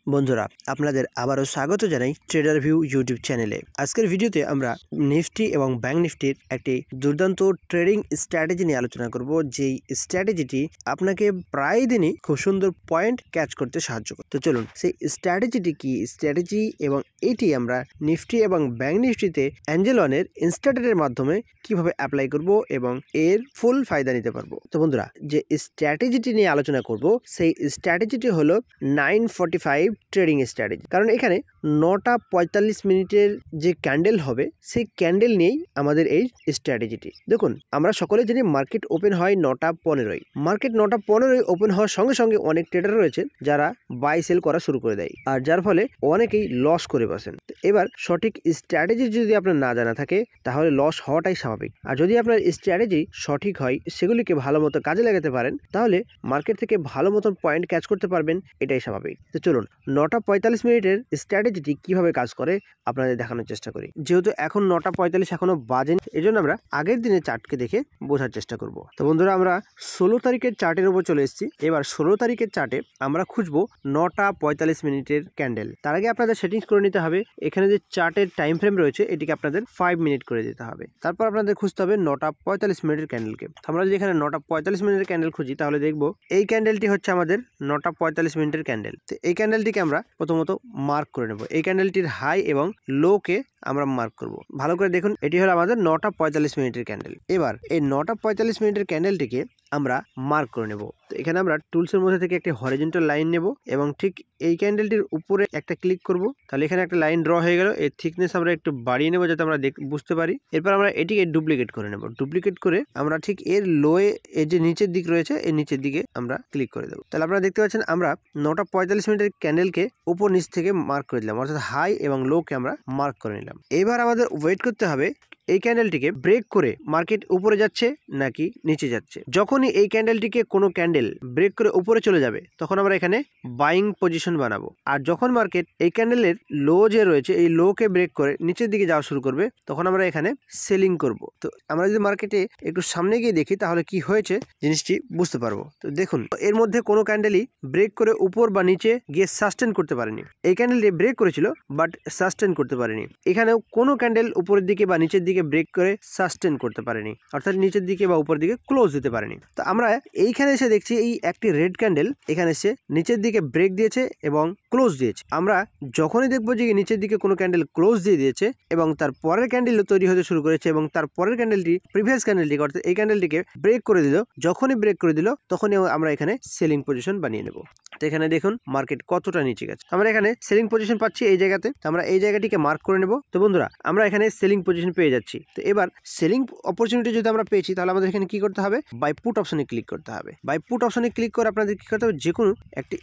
বন্ধুরা আপনাদের আবারও স্বাগত জানাই ট্রেডার ভিউ ইউটিউব চ্যানেলে। আজকের ভিডিওতে আমরা নিফটি এবং ব্যাংক নিফটির একটি দুর্দান্ত ট্রেডিং স্ট্র্যাটেজি নিয়ে আলোচনা করব, যেই স্ট্র্যাটেজিটি আপনাকে প্রায় দিনই খুব সুন্দর পয়েন্ট ক্যাচ করতে সাহায্য করে। তো চলুন সেই স্ট্র্যাটেজিটি কি স্ট্র্যাটেজি এবং এটি আমরা নিফটি এবং ব্যাংক নিফটিতে অ্যাঞ্জেল ওয়ানের ইনস্ট্যান্টের মাধ্যমে কিভাবে অ্যাপ্লাই করব এবং এর ফুল ফায়দা নিতে পারবো। তো বন্ধুরা, যে স্ট্র্যাটেজিটি নিয়ে আলোচনা করব সেই স্ট্র্যাটেজিটি হলো 9:45 ট্রেডিং স্ট্র্যাটেজি। কারণ এখানে 9:45 যে ক্যান্ডেল হবে সেই ক্যান্ডেল নিয়েই আমাদের এই স্ট্র্যাটেজিটি। দেখুন, আমরা সকলে জানি মার্কেট ওপেন হয় 9:15। মার্কেট 9:15 ওপেন হওয়ার সঙ্গে সঙ্গে অনেক ট্রেডার রয়েছে যারা বাই সেল করা শুরু করে দেয়, আর যার ফলে অনেকেই লস করে বসেন। এবার সঠিক স্ট্র্যাটেজি যদি আপনার না জানা থাকে তাহলে লস হওয়াটাই স্বাভাবিক। আর যদি আপনার স্ট্র্যাটেজি সঠিক হয়, সেগুলিকে ভালো মতো কাজে লাগাতে পারেন, তাহলে মার্কেট থেকে ভালো মতন পয়েন্ট ক্যাচ করতে পারবেন, এটাই স্বাভাবিক। তো চলুন 9:45 স্ট্র্যাটেজিটি কিভাবে কাজ করে আপনাদের দেখানোর চেষ্টা করি। যেহেতু এখন 9:45 এখনো বাজেন, এই জন্য আমরা আগের দিনের চার্টকে দেখে বোঝার চেষ্টা করব। তো বন্ধুরা, আমরা 16 তারিখের চার্টের উপর চলে এসেছি। এবার 16 তারিখের চার্টে আমরা খুঁজবো 9:45 ক্যান্ডেল। তার আগে আপনাদের সেটিংস করে নিতে হবে। এখানে যে চার্টের টাইম ফ্রেম রয়েছে এটিকে আপনাদের 5 মিনিট করে দিতে হবে। তারপর আপনাদের খুঁজতে হবে 9:45 ক্যান্ডেলকে। আমরা যদি এখানে 9:45 ক্যান্ডেল খুঁজি তাহলে দেখবো এই ক্যান্ডেলটি হচ্ছে আমাদের 9:45 ক্যান্ডেল। তো এই ক্যান্ডেলটিকে আমরা প্রথমত মার্ক করে নেব। এই ক্যান্ডেলটির হাই এবং লো কে আমরা মার্ক করব। ভালো করে দেখুন, এটি হলো আমাদের 9:45 ক্যান্ডেল। এবার এই 9:45 ক্যান্ডেলটিকে আমরা মার্ক করে নেব। তো এখানে আমরা টুলসের মধ্যে থেকে একটি হরিজন্টাল লাইন নেব এবং ঠিক এই ক্যান্ডেলটির উপরে একটা ক্লিক করব। তাহলে এখানে একটা লাইন ড্র হয়ে গেল। এর থিকনেস আমরা একটু বাড়িয়ে নেব যাতে আমরা বুঝতে পারি। এরপর আমরা এটিকে ডুপ্লিকেট করে নেব। ডুপ্লিকেট করে আমরা ঠিক এর লোয়ে এর যে নিচের দিক রয়েছে এই নিচের দিকে আমরা ক্লিক করে দেবো। তাহলে আপনারা দেখতে পাচ্ছেন আমরা 9:45 ক্যান্ডেলকে উপর নিচ থেকে মার্ক করে দিলাম, অর্থাৎ হাই এবং লো কে আমরা মার্ক করে নিলাম। এবার আমাদের ওয়েট করতে হবে এই ক্যান্ডেলটিকে ব্রেক করে মার্কেট উপরে যাচ্ছে নাকি নিচে যাচ্ছে। যখনই এই ক্যান্ডেলটিকে কোনো ক্যান্ডেল ব্রেক করে উপরে চলে যাবে তখন আমরা এখানে বাইং পজিশন বানাবো। আর যখন মার্কেট এই ক্যান্ডেলের লো যে রয়েছে এই লো কে ব্রেক করে নিচের দিকে যাওয়া শুরু করবে তখন আমরা এখানে সেলিং করব। তো আমরা যদি মার্কেটে একটু সামনে গিয়ে দেখি তাহলে কি হয়েছে জিনিসটি বুঝতে পারবো। তো দেখুন, এর মধ্যে কোনো ক্যান্ডেলই ব্রেক করে উপর বা নিচে গিয়ে সাস্টেন করতে পারেনি। এই ক্যান্ডেলটি ব্রেক করেছিল বাট সাস্টেন করতে পারেনি। এখানেও কোনো ক্যান্ডেল উপরের দিকে বা নিচের দিকে ব্রেক করে সাস্টেন করতে পারেনি, অর্থাৎ নিচের দিকে বা উপর দিকে ক্লোজ দিতে পারেনি। তো আমরা এইখানে এসে দেখছি এই একটি রেড ক্যান্ডেল এখানে এসে নিচের দিকে ব্রেক দিয়েছে এবং ক্লোজ দিয়েছে। আমরা যখনই দেখবো যে নিচের দিকে কোনো ক্যান্ডেল ক্লোজ দিয়ে দিয়েছে এবং তার পরের ক্যান্ডেল তৈরি হতে শুরু করেছে এবং তার পরের ক্যান্ডেলটি প্রিভিয়াস ক্যান্ডেলটিকে অর্থাৎ এই ক্যান্ডেলটিকে ব্রেক করে দিল, যখনই ব্রেক করে দিল তখনই আমরা এখানে সেলিং পজিশন বানিয়ে নেব। তো এখানে দেখুন মার্কেট কতটা নিচে গেছে। আমরা এখানে সেলিং পজিশন পাচ্ছি এই জায়গাতে। আমরা এই জায়গাটিকে মার্ক করে নেব। তো বন্ধুরা, আমরা এখানে সেলিং পজিশন পেয়ে যাচ্ছি। তো এবার সেলিং অপরচুনিটি যদি আমরা পেয়েছি তাহলে আমাদের এখানে কি করতে হবে, বাই পুট অপশনে ক্লিক করতে হবে। বাই পুট অপশনে ক্লিক করে আপনাদের কি করতে হবে, যে কোনো একটি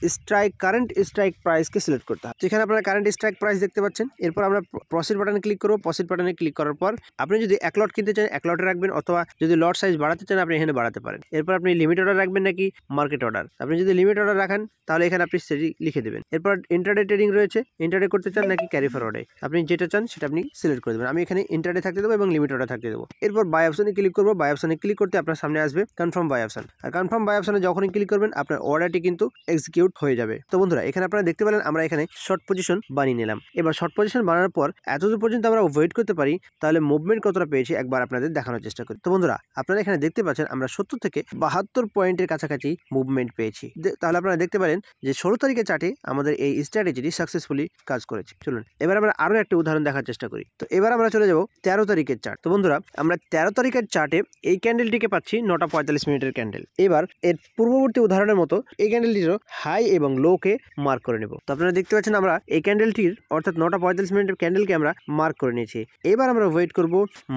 কারেন্ট স্ট্রাইক প্রাইসকে সিলেক্ট করতে হবে। যেখানে আপনারা কারেন্ট স্ট্রাইক প্রাইস দেখতে পাচ্ছেন। এরপর আমরা প্রসিড বাটনে ক্লিক করব। প্রসিড বাটনে ক্লিক করার পর আপনি যদি 1 লট কিনতে চান 1 লটে রাখবেন, অথবা যদি লট সাইজ বাড়াতে চান আপনি এখানে বাড়াতে পারেন। এরপর আপনি লিমিট অর্ডার রাখবেন নাকি মার্কেট অর্ডার। আপনি যদি লিমিট অর্ডার রাখেন তাহলে এখানে আপনি সেটি লিখে দেবেন। এরপর ইন্ট্রাডে ট্রেডিং রয়েছে, ইন্ট্রাডে করতে চান নাকি ক্যারি ফরওয়ার্ডে, আপনি যেটা চান সেটা আপনি সিলেক্ট করে দেবেন। আমি এখানে ইন্ট্রাডে থাকতে দেবো এবং লিমিট অর্ডার থাকতে দেবো। এরপর বাই অপশনে ক্লিক করবো। বাই অপশনে ক্লিক করতে আপনার সামনে আসবে কনফার্ম বাই অপশন। আর কনফার্ম বাই অপশনে যখনই ক্লিক করবেন আপনার অর্ডারটি কিন্তু এক্সিকিউট হয়ে যাবে। তো বন্ধুরা, এখানে আপনারা দেখতে পেলেন আমরা এখানে শর্ট পজিশন বানিয়ে নিলাম। এবার শর্ট পজিশন বানানোর পর এতদূর পর্যন্ত আমরা ওয়েট করতে পারি, তাহলে মুভমেন্ট কতটা পেয়েছি একবার আপনাদের দেখানোর চেষ্টা করি। তো বন্ধুরা, আপনারা এখানে দেখতে পাচ্ছেন আমরা 70 থেকে 72 পয়েন্টের কাছাকাছি মুভমেন্ট পেয়েছি। তাহলে আপনারা দেখতে পারেন যে 16 তারিখের চার্টে আমাদের এই স্ট্র্যাটেজিটি সাকসেসফুলি কাজ করেছে। চলুন এবার আমরা আরো একটা উদাহরণ দেখার চেষ্টা করি। তো এবার আমরা চলে যাব 13 তারিখের চার্ট। তো বন্ধুরা, আমরা 13 তারিখের চার্টে এই ক্যান্ডেলটিকে পাচ্ছি 9:45 ক্যান্ডেল। এবার এর পূর্ববর্তী উদাহরণের মতো এই ক্যান্ডেলটিরও হাই এবং লো কে মার্ক করে নেব। তো আপনারা দেখতে পাচ্ছেন আমরা এই ক্যান্ডেলটির অর্থাৎ 9:45 ক্যান্ডেলকে আমরা মার্ক করে নিয়েছি। এবার আমরা ওয়েট করব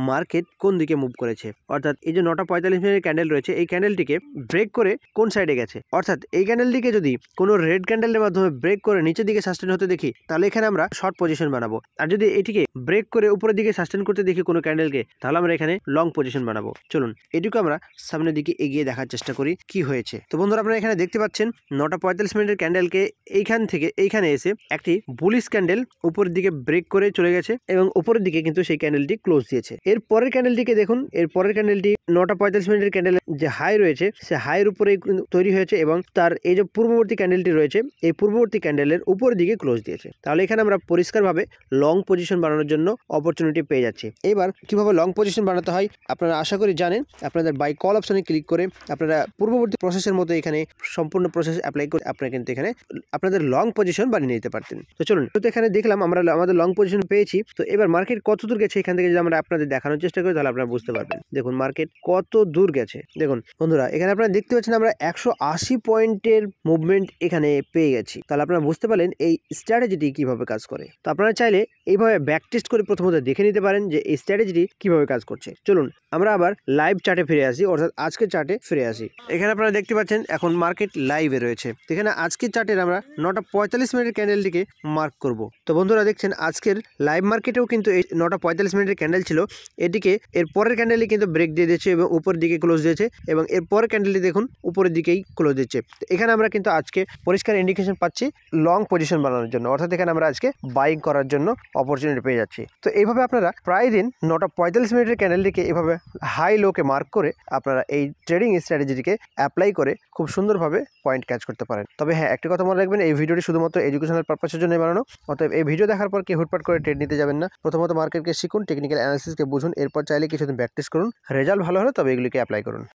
মার্কেট কোন দিকে মুভ করেছে, অর্থাৎ এই যে 9:45 ক্যান্ডেল রয়েছে এই ক্যান্ডেলটিকে ব্রেক করে কোন সাইডে গেছে। অর্থাৎ এই ক্যান্ডেলটিকে যদি কোনো রেড ক্যান্ডেলের মাধ্যমে ব্রেক করে নিচের দিকে সাস্টেন হতে দেখি তাহলে এখানে আমরা শর্ট পজিশন বানাবো। আর যদি এটিকে ব্রেক করে উপরের দিকে সাস্টেন করতে দেখি কোনো কোনো ক্যান্ডেলকে, তাহলে আমরা এখানে লং পজিশন বানাবো। চলুন এটুকু আমরা সামনের দিকে এগিয়ে দেখার চেষ্টা করি কি হয়েছে। তো বন্ধুরা আপনারা এখানে দেখতে পাচ্ছেন 9টা 45 মিনিটের ক্যান্ডেলকে এইখান থেকে এইখানে এসে একটি বুলিশ ক্যান্ডেল উপরের দিকে ব্রেক করে চলে গেছে এবং উপরের দিকে কিন্তু সেই ক্যান্ডেলটি ক্লোজ দিয়েছে। এর পরের ক্যান্ডেলটিকে দেখুন, এর পরের ক্যান্ডেলটি 9টা 45 মিনিটের ক্যান্ডেল যে হাই রয়েছে সে হাইয়ের উপরে তৈরি হয়েছে এবং তার এই যে পূর্ববর্তী ক্যান্ডেলটি রয়েছে এই পূর্ববর্তী ক্যান্ডেলের উপরের দিকে ক্লোজ দিয়েছে। তাহলে এখানে আমরা পরিষ্কারভাবে লং পজিশন বানানোর জন্য অপরচুনিটি পেয়ে যাচ্ছি। এবার কিভাবে লং পজিশন বানাতে হয় আপনারা আশা করি জানেন। আপনাদের বাই কল অপশনে ক্লিক করে আপনারা পূর্ববর্তী প্রসেসের মতো এখানে সম্পূর্ণ প্রসেস অ্যাপ্লাই করে আপনারা কিন্তু এখানে আপনাদের লং পজিশন বানিয়ে নিতে পারতেন। তো চলুন, তো এখানে দেখলাম আমরা আমাদের লং পজিশন পেয়েছি। তো এবার মার্কেট কত দূর গেছে এখান থেকে যদি আমরা আপনাদের দেখানোর চেষ্টা করি তাহলে আপনারা বুঝতে পারবেন। দেখুন মার্কেট কত দূর গেছে। দেখুন বন্ধুরা এখানে আপনারা দেখতে পাচ্ছেন আমরা 180 পয়েন্টের মুভমেন্ট এখানে পেয়ে গেছি। তাহলে আপনারা বুঝতে পারলেন এই স্ট্র্যাটেজিটি কিভাবে কাজ করে। তো আপনারা চাইলে এইভাবে ব্যাক টেস্ট করে প্রথমত দেখে নিতে পারেন যে এই স্ট্র্যাটেজিটি কিভাবে কাজ করছে। চলুন আমরা আবার লাইভ চার্টে ফিরে আসি, অর্থাৎ আজকের চার্টে ফিরে আসি। এখানে আপনারা দেখতে পাচ্ছেন এখন মার্কেট লাইভে রয়েছে। এখানে আজকের চার্টের আমরা 9টা 45 মিনিটের ক্যান্ডেলটিকে মার্ক করব। তো বন্ধুরা দেখছেন আজকের লাইভ মার্কেটেও কিন্তু এই 9টা 45 মিনিটের ক্যান্ডেল ছিল, এটিকে এর পরের ক্যান্ডেলই কিন্তু ব্রেক দিয়ে দিয়েছে এবং উপরের দিকে ক্লোজ দিয়েছে এবং এর পরের ক্যান্ডেলটি দেখুন উপরের দিকেই ক্লোজ দিচ্ছে। এখানে আমরা কিন্তু আজকে পরিষ্কার ইন্ডিকেশন পাচ্ছি লং পজিশন বানানোর জন্য, অর্থাৎ এখানে আমরা আজকে বাইং করার জন্য অপরচুনিটি পেয়ে যাচ্ছি। তো এইভাবে আপনারা প্রায় দিন 9টা 45 মিনিটের ক্যান্ডেলটিকে এভাবে হাই লোকে মার্ক করে আপনারা এই ট্রেডিং স্ট্র্যাটেজিটিকে অ্যাপ্লাই করে খুব সুন্দরভাবে পয়েন্ট ক্যাচ করতে পারেন। তবে হ্যাঁ, একটা কথা মনে রাখবেন, এই ভিডিওটি শুধুমাত্র এডুকেশনাল পারপাসের জন্য বানানো। অতএব এই ভিডিও দেখার পর কি হুটপাট করে ট্রেড নিতে যাবেন না। প্রথমত মার্কেটকে শিখুন, টেকনিক্যাল অ্যানালিসিসকে বুঝুন, এরপর চাইলে কিছুদিন প্র্যাকটিস করুন। রেজাল্ট ভালো হলে তবে এগুলিকে অ্যাপ্লাই করুন।